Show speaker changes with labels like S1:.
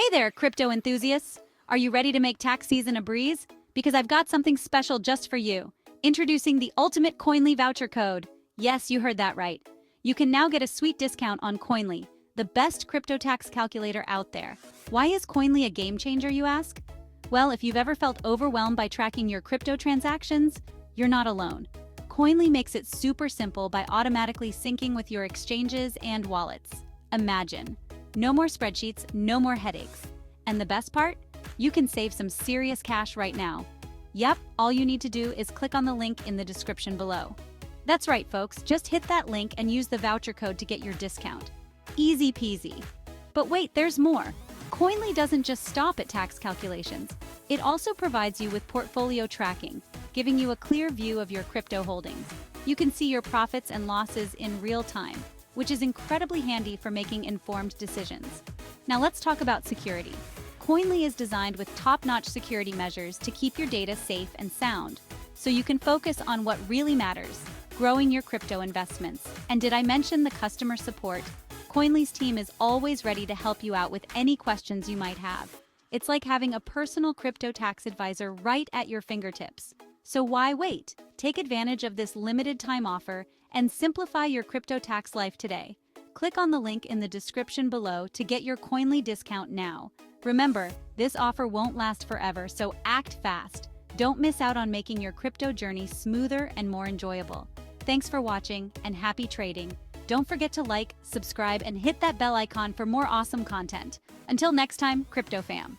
S1: Hey there, crypto enthusiasts! Are you ready to make tax season a breeze? Because I've got something special just for you. Introducing the ultimate Koinly Voucher code. Yes, you heard that right. You can now get a sweet discount on Koinly, the best crypto tax calculator out there. Why is Koinly a game changer, you ask? Well, if you've ever felt overwhelmed by tracking your crypto transactions, you're not alone. Koinly makes it super simple by automatically syncing with your exchanges and wallets. Imagine. No more spreadsheets, no more headaches. And the best part? You can save some serious cash right now. Yep, all you need to do is click on the link in the description below. That's right, folks, just hit that link and use the voucher code to get your discount. Easy peasy. But wait, there's more. Koinly doesn't just stop at tax calculations. It also provides you with portfolio tracking, giving you a clear view of your crypto holdings. You can see your profits and losses in real time, which is incredibly handy for making informed decisions. Now let's talk about security. Koinly is designed with top-notch security measures to keep your data safe and sound, so you can focus on what really matters, growing your crypto investments. And did I mention the customer support? Koinly's team is always ready to help you out with any questions you might have. It's like having a personal crypto tax advisor right at your fingertips. So why wait? Take advantage of this limited time offer and simplify your crypto tax life today. Click on the link in the description below to get your Koinly discount now. Remember, this offer won't last forever, so act fast. Don't miss out on making your crypto journey smoother and more enjoyable. Thanks for watching and happy trading. Don't forget to like, subscribe, and hit that bell icon for more awesome content. Until next time, Crypto Fam.